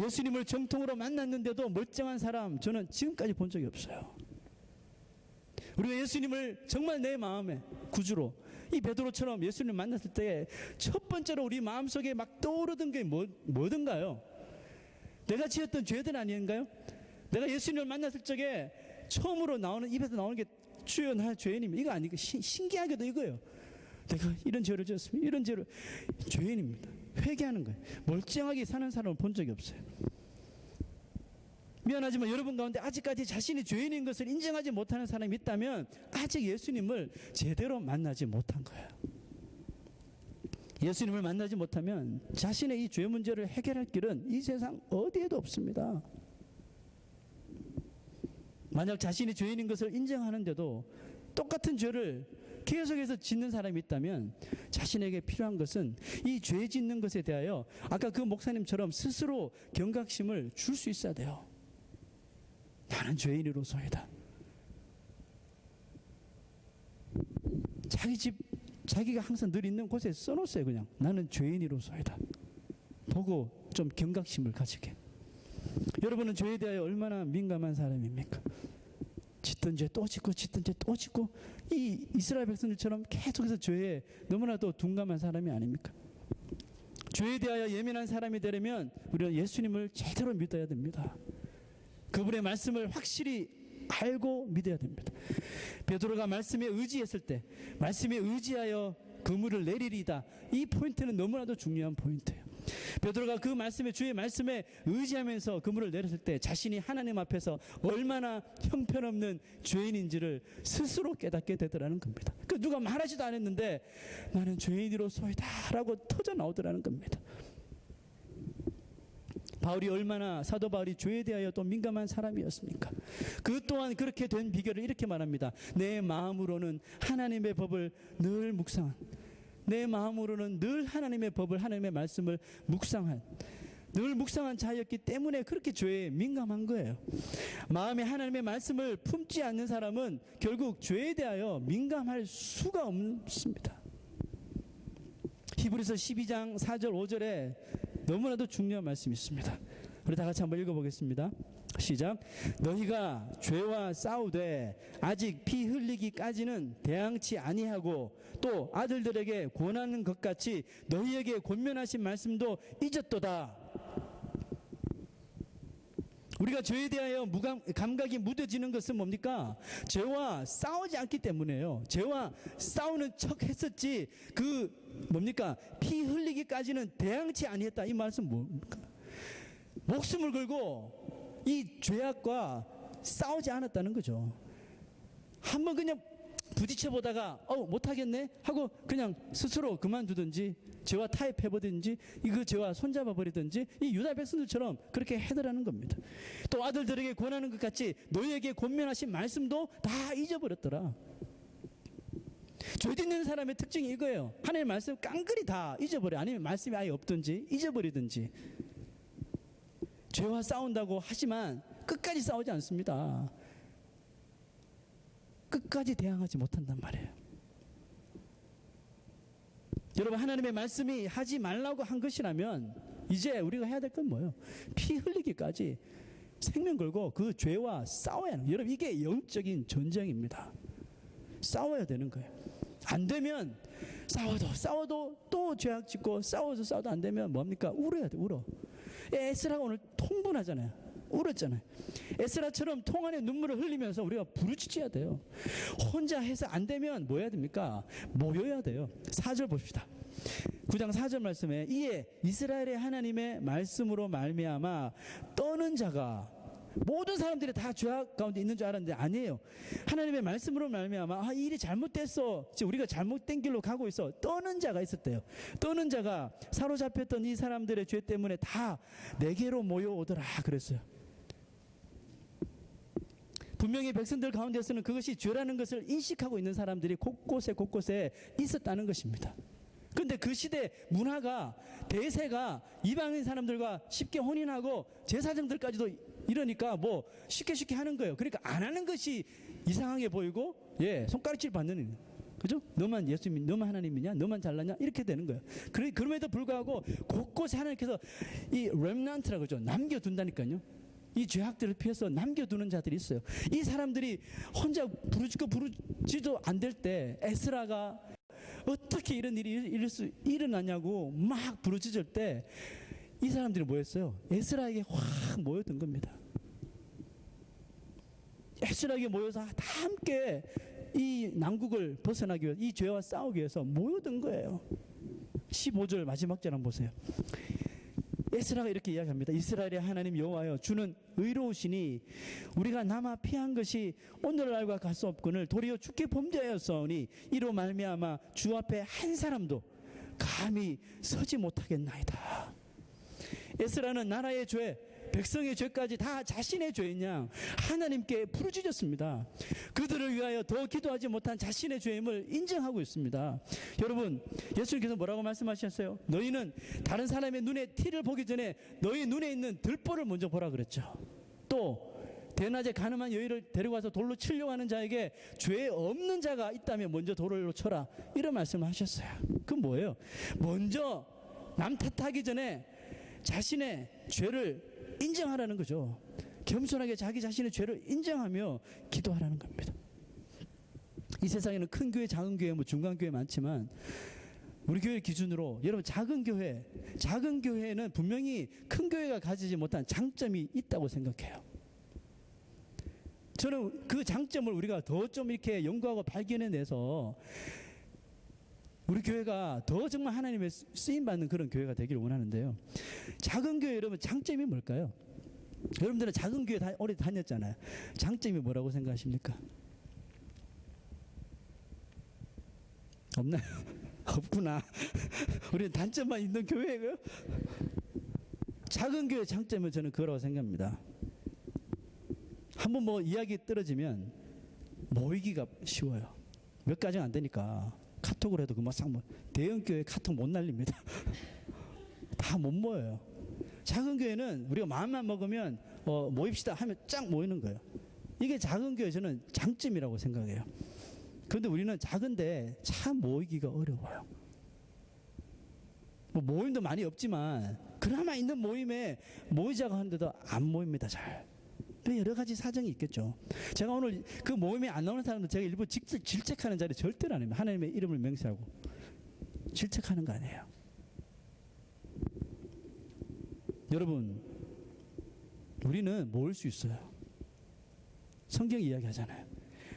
A: 예수님을 정통으로 만났는데도 멀쩡한 사람 저는 지금까지 본 적이 없어요. 우리가 예수님을 정말 내 마음에 구주로, 이 베드로처럼 예수님을 만났을 때 첫 번째로 우리 마음속에 막 떠오르던 게 뭐든가요? 내가 지었던 죄들 아닌가요? 내가 예수님을 만났을 적에 처음으로 나오는, 입에서 나오는 게 주여 나 죄인입니다. 이거 아니고 신기하게도 이거예요. 내가 이런 죄를 지었습니다. 이런 죄를, 죄인입니다. 회개하는 거예요. 멀쩡하게 사는 사람을 본 적이 없어요. 미안하지만 여러분 가운데 아직까지 자신이 죄인인 것을 인정하지 못하는 사람이 있다면 아직 예수님을 제대로 만나지 못한 거예요. 예수님을 만나지 못하면 자신의 이 죄 문제를 해결할 길은 이 세상 어디에도 없습니다. 만약 자신이 죄인인 것을 인정하는데도 똑같은 죄를 계속해서 짓는 사람이 있다면 자신에게 필요한 것은 이 죄 짓는 것에 대하여 아까 그 목사님처럼 스스로 경각심을 줄 수 있어야 돼요. 나는 죄인으로소이다. 자기 집, 자기가 항상 늘 있는 곳에 써놓았어요. 그냥 나는 죄인으로소이다. 보고 좀 경각심을 가지게. 여러분은 죄에 대하여 얼마나 민감한 사람입니까? 짓던 죄 또 짓고 짓던 죄 또 짓고, 이 이스라엘 백성들처럼 계속해서 죄에 너무나도 둔감한 사람이 아닙니까? 죄에 대하여 예민한 사람이 되려면 우리는 예수님을 제대로 믿어야 됩니다. 그분의 말씀을 확실히 알고 믿어야 됩니다. 베드로가 말씀에 의지했을 때, 말씀에 의지하여 그물을 내리리다, 이 포인트는 너무나도 중요한 포인트예요. 베드로가 그 말씀에, 주의 말씀에 의지하면서 그물을 내렸을 때 자신이 하나님 앞에서 얼마나 형편없는 죄인인지를 스스로 깨닫게 되더라는 겁니다. 그 누가 말하지도 않았는데 나는 죄인으로소이다 라고 터져 나오더라는 겁니다. 바울이 얼마나, 사도 바울이 죄에 대하여 또 민감한 사람이었습니까? 그 또한 그렇게 된 비결을 이렇게 말합니다. 내 마음으로는 하나님의 법을 늘 묵상한, 내 마음으로는 늘 하나님의 법을, 하나님의 말씀을 묵상한, 늘 묵상한 자였기 때문에 그렇게 죄에 민감한 거예요. 마음에 하나님의 말씀을 품지 않는 사람은 결국 죄에 대하여 민감할 수가 없습니다. 히브리서 12장 4절 5절에 너무나도 중요한 말씀이 있습니다. 우리 다 같이 한번 읽어보겠습니다. 시작. 너희가 죄와 싸우되 아직 피 흘리기까지는 대항치 아니하고 또 아들들에게 권하는 것 같이 너희에게 권면하신 말씀도 잊었도다. 우리가 죄에 대하여 감각이 무뎌지는 것은 뭡니까? 죄와 싸우지 않기 때문에요. 죄와 싸우는 척 했었지 뭡니까? 피 흘리기까지는 대항치 아니했다. 이 말씀 뭡니까? 목숨을 걸고 이 죄악과 싸우지 않았다는 거죠. 한번 그냥 부딪혀 보다가 못하겠네 하고 그냥 스스로 그만두든지 죄와 타협해버리든지 그 죄와 손잡아 버리든지 이 유다 백성들처럼 그렇게 해더라는 겁니다. 또 아들들에게 권하는 것 같이 너희에게 권면하신 말씀도 다 잊어버렸더라. 죄 짓는 사람의 특징이 이거예요. 하나님의 말씀 깡그리 다 잊어버려. 아니면 말씀이 아예 없든지 잊어버리든지. 죄와 싸운다고 하지만 끝까지 싸우지 않습니다. 끝까지 대항하지 못한단 말이에요. 여러분, 하나님의 말씀이 하지 말라고 한 것이라면 이제 우리가 해야 될 건 뭐예요? 피 흘리기까지 생명 걸고 그 죄와 싸워야 하는 거예요. 여러분, 이게 영적인 전쟁입니다. 싸워야 되는 거예요. 안 되면 싸워도 또 죄악 짓고 싸워도 안 되면 뭡니까? 울어야 돼. 울어. 에스라가 오늘 통분하잖아요. 울었잖아요. 에스라처럼 통 안에 눈물을 흘리면서 우리가 부르짖어야 돼요. 혼자 해서 안 되면 뭐 해야 됩니까? 모여야 돼요. 4절 봅시다. 9장 4절 말씀에 이에 이스라엘의 하나님의 말씀으로 말미암아 떠는 자가 모든 사람들이 다 죄악 가운데 있는 줄 알았는데 아니에요. 하나님의 말씀으로 말미암아 이 일이 잘못됐어, 지금 우리가 잘못된 길로 가고 있어, 떠는 자가 있었대요. 떠는 자가 사로잡혔던 이 사람들의 죄 때문에 다 내게로 모여오더라 그랬어요. 분명히 백성들 가운데서는 그것이 죄라는 것을 인식하고 있는 사람들이 곳곳에 있었다는 것입니다. 그런데 그 시대 문화가, 대세가 이방인 사람들과 쉽게 혼인하고 제사장들까지도 이러니까 뭐 쉽게 하는 거예요. 그러니까 안 하는 것이 이상하게 보이고, 손가락질 받는, 그죠? 너만 예수님, 너만 하나님이냐? 너만 잘났냐? 이렇게 되는 거예요. 그럼에도 불구하고 곳곳에 하나님께서 이 렘넌트라고 그러죠. 남겨둔다니까요. 이 죄악들을 피해서 남겨두는 자들이 있어요. 이 사람들이 혼자 부르짖도 안 될 때 에스라가 어떻게 이런 일이 일어나냐고 막 부르짖을 때 이 사람들이 뭐였어요? 에스라에게 확 모였던 겁니다. 에스라에게 모여서 다 함께 이 난국을 벗어나기 위해서, 이 죄와 싸우기 위해서 모여든 거예요. 15절 마지막 절 한번 보세요. 에스라가 이렇게 이야기합니다. 이스라엘의 하나님 여호와여, 주는 의로우시니 우리가 남아 피한 것이 오늘날과 같을 수 없거늘 도리어 주께 범죄하였사오니 이로 말미암아 주 앞에 한 사람도 감히 서지 못하겠나이다. 에스라는 나라의 죄, 백성의 죄까지 다 자신의 죄인 양 하나님께 부르짖었습니다. 그들을 위하여 더 기도하지 못한 자신의 죄임을 인정하고 있습니다. 여러분, 예수님께서 뭐라고 말씀하셨어요? 너희는 다른 사람의 눈에 티를 보기 전에 너희 눈에 있는 들보를 먼저 보라 그랬죠. 또 대낮에 가늠한 여인을 데리고 와서 돌로 치려고 하는 자에게 죄 없는 자가 있다면 먼저 돌로 쳐라, 이런 말씀을 하셨어요. 그건 뭐예요? 먼저 남 탓하기 전에 자신의 죄를 인정하라는 거죠. 겸손하게 자기 자신의 죄를 인정하며 기도하라는 겁니다. 이 세상에는 큰 교회, 작은 교회, 중간 교회 많지만 우리 교회 기준으로 여러분, 작은 교회는 분명히 큰 교회가 가지지 못한 장점이 있다고 생각해요. 저는 그 장점을 우리가 더 좀 이렇게 연구하고 발견해내서 우리 교회가 더 정말 하나님의 쓰임받는 그런 교회가 되기를 원하는데요. 작은 교회, 여러분, 장점이 뭘까요? 여러분들은 작은 교회 오래 다녔잖아요. 장점이 뭐라고 생각하십니까? 없나요? 없구나. 우리는 단점만 있는 교회고요. 작은 교회 장점은 저는 그거라고 생각합니다. 한번 뭐 이야기 떨어지면 모이기가 쉬워요. 몇 가지가 안 되니까 카톡으로 해도 대형 교회 카톡 못 날립니다. 다 못 모여요. 작은 교회는 우리가 마음만 먹으면 모입시다 하면 쫙 모이는 거예요. 이게 작은 교회 저는 장점이라고 생각해요. 그런데 우리는 작은데 참 모이기가 어려워요. 뭐 모임도 많이 없지만 그나마 있는 모임에 모이자고 하는데도 안 모입니다. 잘. 여러 가지 사정이 있겠죠. 제가 오늘 그 모임에 안 나오는 사람들 제가 일부 질책하는 자리 절대로 안 합니다. 하나님의 이름을 맹세하고 질책하는 거 아니에요. 여러분, 우리는 모일 수 있어요. 성경이 이야기하잖아요.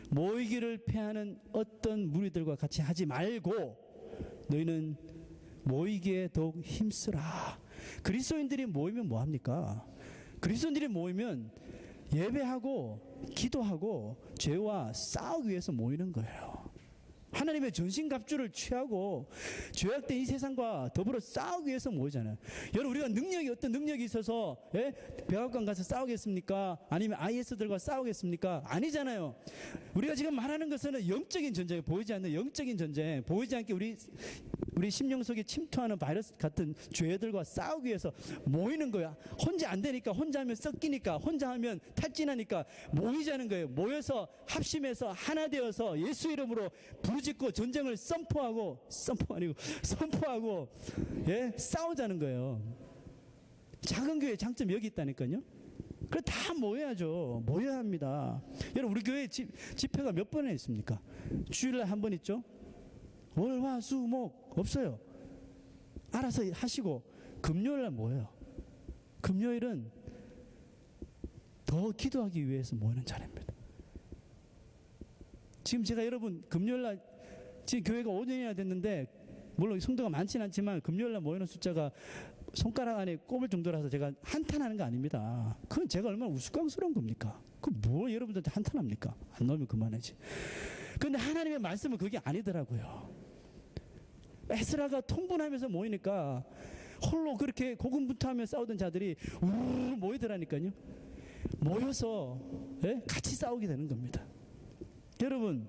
A: 모이기를 패하는 어떤 무리들과 같이 하지 말고 너희는 모이기에 더욱 힘쓰라. 그리스도인들이 모이면 뭐합니까? 그리스도인들이 모이면 예배하고 기도하고 죄와 싸우기 위해서 모이는 거예요. 하나님의 전신갑주를 취하고 죄악된 이 세상과 더불어 싸우기 위해서 모이잖아요. 여러분, 우리가 어떤 능력이 있어서 백악관 가서 싸우겠습니까? 아니면 IS들과 싸우겠습니까? 아니잖아요. 우리가 지금 말하는 것은 영적인 전쟁, 보이지 않는 영적인 전쟁, 보이지 않게 우리 심령 속에 침투하는 바이러스 같은 죄들과 싸우기 위해서 모이는 거야. 혼자 안 되니까, 혼자 하면 섞이니까, 혼자 하면 탈진하니까 모이자는 거예요. 모여서 합심해서 하나 되어서 예수 이름으로 부르짖고 전쟁을 선포하고 싸우자는 거예요. 작은 교회 장점 여기 있다니까요. 그래, 다 모여야죠. 모여야 합니다. 여러분, 우리 교회 집회가 몇 번이나 있습니까? 주일날 한 번 있죠? 월, 화, 수, 목 없어요. 알아서 하시고 금요일날 모여요. 금요일은 더 기도하기 위해서 모이는 자리입니다. 지금 제가 여러분 금요일날 지금 교회가 5년이나 됐는데 물론 성도가 많지는 않지만 금요일날 모이는 숫자가 손가락 안에 꼽을 정도라서 제가 한탄하는 거 아닙니다. 그건 제가 얼마나 우스꽝스러운 겁니까? 그 뭐 여러분들한테 한탄합니까? 안 넣으면 그만하지. 그런데 하나님의 말씀은 그게 아니더라고요. 에스라가 통분하면서 모이니까 홀로 그렇게 고군분투하며 싸우던 자들이 우르르 모이더라니까요. 모여서 같이 싸우게 되는 겁니다. 여러분,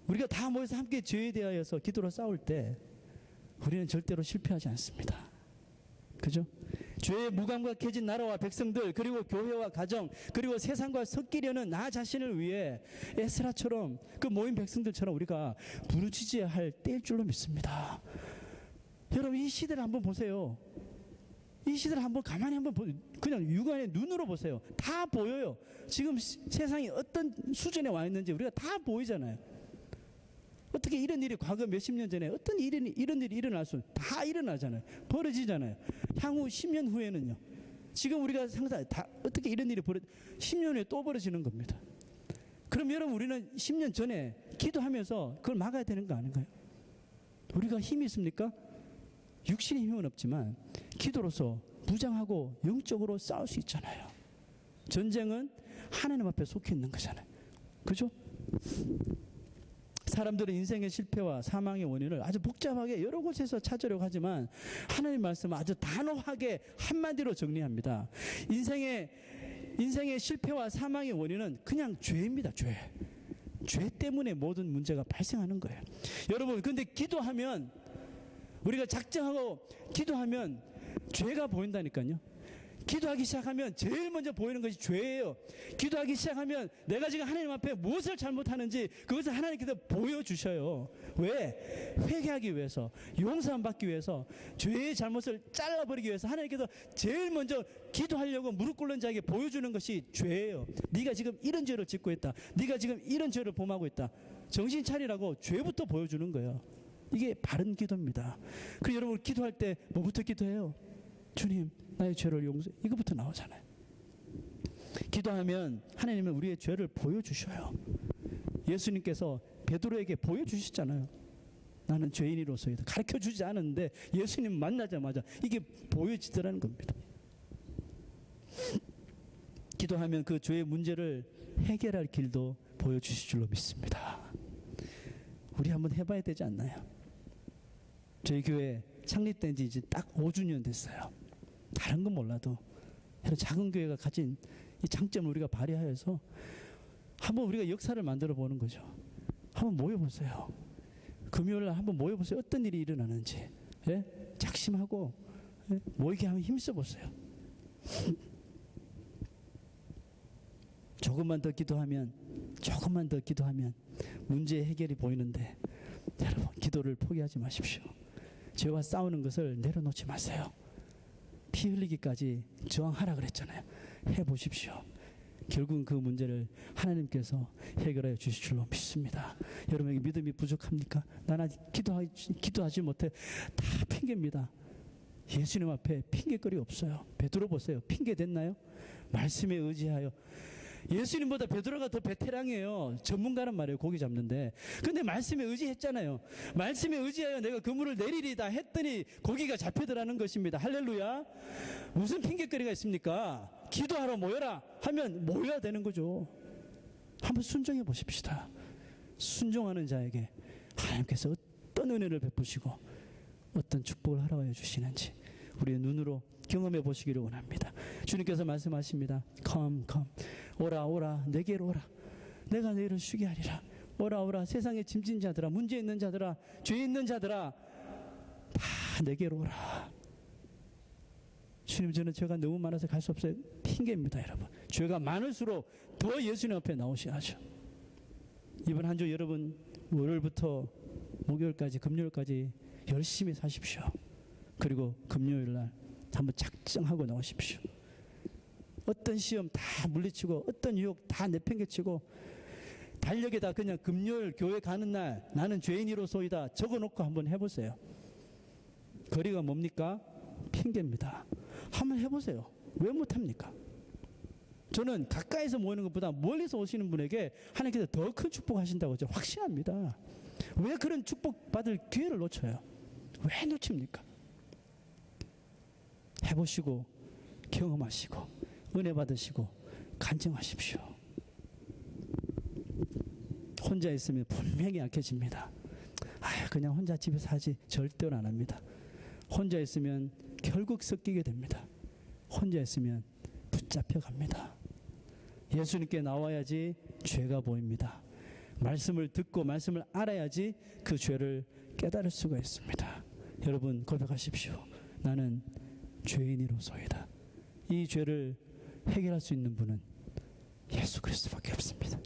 A: 우리가 다 모여서 함께 죄에 대하여서 기도로 싸울 때 우리는 절대로 실패하지 않습니다. 그죠? 죄에 무감각해진 나라와 백성들, 그리고 교회와 가정, 그리고 세상과 섞이려는 나 자신을 위해 에스라처럼 그 모인 백성들처럼 우리가 부르짖어야 할 때일 줄로 믿습니다. 여러분, 이 시대를 한번 보세요. 이 시대를 한번 가만히 한번 그냥 육안의 눈으로 보세요. 다 보여요. 지금 세상이 어떤 수준에 와 있는지 우리가 다 보이잖아요. 어떻게 이런 일이 과거 몇십 년 전에 어떤 이런 일이 일어날 수 다 일어나잖아요. 벌어지잖아요. 향후 10년 후에는요. 지금 우리가 상상 다 어떻게 이런 일이 10년 후에 또 벌어지는 겁니다. 그럼 여러분, 우리는 10년 전에 기도하면서 그걸 막아야 되는 거 아닌가요? 우리가 힘이 있습니까? 육신의 힘은 없지만 기도로서 무장하고 영적으로 싸울 수 있잖아요. 전쟁은 하나님 앞에 속해 있는 거잖아요. 그죠? 사람들은 인생의 실패와 사망의 원인을 아주 복잡하게 여러 곳에서 찾으려고 하지만 하나님 말씀은 아주 단호하게 한마디로 정리합니다. 인생의 실패와 사망의 원인은 그냥 죄입니다. 죄 때문에 모든 문제가 발생하는 거예요. 여러분, 근데 기도하면, 우리가 작정하고 기도하면 죄가 보인다니까요. 기도하기 시작하면 제일 먼저 보이는 것이 죄예요. 기도하기 시작하면 내가 지금 하나님 앞에 무엇을 잘못하는지 그것을 하나님께서 보여주셔요. 왜? 회개하기 위해서, 용서함 받기 위해서, 죄의 잘못을 잘라버리기 위해서 하나님께서 제일 먼저 기도하려고 무릎 꿇는 자에게 보여주는 것이 죄예요. 네가 지금 이런 죄를 짓고 있다. 네가 지금 이런 죄를 범하고 있다. 정신 차리라고 죄부터 보여주는 거예요. 이게 바른 기도입니다. 그리고 여러분, 기도할 때 뭐부터 기도해요? 주님, 나의 죄를 용서해. 이거부터 나오잖아요. 기도하면 하나님은 우리의 죄를 보여주셔요. 예수님께서 베드로에게 보여주시잖아요. 나는 죄인이로서이다. 가르쳐주지 않았는데 예수님 만나자마자 이게 보여지더라는 겁니다. 기도하면 그 죄의 문제를 해결할 길도 보여주실 줄로 믿습니다. 우리 한번 해봐야 되지 않나요? 저희 교회 창립된 지 이제 딱 5주년 됐어요. 다른 건 몰라도 이런 작은 교회가 가진 이 장점을 우리가 발휘하여서 한번 우리가 역사를 만들어 보는 거죠. 한번 모여보세요. 금요일 날 한번 모여보세요. 어떤 일이 일어나는지. 작심하고 모이게 하면 힘써보세요. 조금만 더 기도하면 문제의 해결이 보이는데, 여러분, 기도를 포기하지 마십시오. 죄와 싸우는 것을 내려놓지 마세요. 피 흘리기까지 저항하라 그랬잖아요. 해보십시오. 결국은 그 문제를 하나님께서 해결하여 주실 줄로 믿습니다. 여러분에게 믿음이 부족합니까? 나는 아직 기도하지 못해. 다 핑계입니다. 예수님 앞에 핑계거리 없어요. 베드로 보세요. 핑계 됐나요? 말씀에 의지하여. 예수님보다 베드로가 더 베테랑이에요. 전문가란 말이에요. 고기 잡는데. 근데 말씀에 의지했잖아요. 말씀에 의지하여 내가 그물을 내리리다 했더니 고기가 잡히더라는 것입니다. 할렐루야. 무슨 핑계거리가 있습니까? 기도하러 모여라 하면 모여야 되는 거죠. 한번 순종해 보십시다. 순종하는 자에게 하나님께서 어떤 은혜를 베푸시고 어떤 축복을 허락하여 주시는지 우리의 눈으로 경험해 보시기를 원합니다. 주님께서 말씀하십니다. Come, come. 오라, 내게로 오라. 내가 너희를 쉬게 하리라. 오라, 세상에 짐진 자들아, 문제 있는 자들아, 죄 있는 자들아, 다 내게로 오라. 주님, 저는 죄가 너무 많아서 갈 수 없어요. 핑계입니다, 여러분. 죄가 많을수록 더 예수님 앞에 나오셔야죠. 이번 한 주 여러분, 월요일부터 목요일까지, 금요일까지 열심히 사십시오. 그리고 금요일 날 한번 작정하고 나오십시오. 어떤 시험 다 물리치고 어떤 유혹 다 내팽개치고 달력에다 그냥 금요일 교회 가는 날 나는 죄인이로소이다 적어놓고 한번 해보세요. 거리가 뭡니까? 핑계입니다. 한번 해보세요. 왜 못합니까? 저는 가까이서 모이는 것보다 멀리서 오시는 분에게 하나님께서 더 큰 축복하신다고 저는 확신합니다. 왜 그런 축복 받을 기회를 놓쳐요? 왜 놓칩니까? 해보시고 경험하시고 은혜 받으시고 간증하십시오. 혼자 있으면 분명히 약해집니다. 그냥 혼자 집에서 하지 절대로 안 합니다. 혼자 있으면 결국 섞이게 됩니다. 혼자 있으면 붙잡혀 갑니다. 예수님께 나와야지 죄가 보입니다. 말씀을 듣고 말씀을 알아야지 그 죄를 깨달을 수가 있습니다. 여러분 고백하십시오. 나는 죄인이로소이다. 이 죄를 해결할 수 있는 분은 예수 그리스도밖에 없습니다.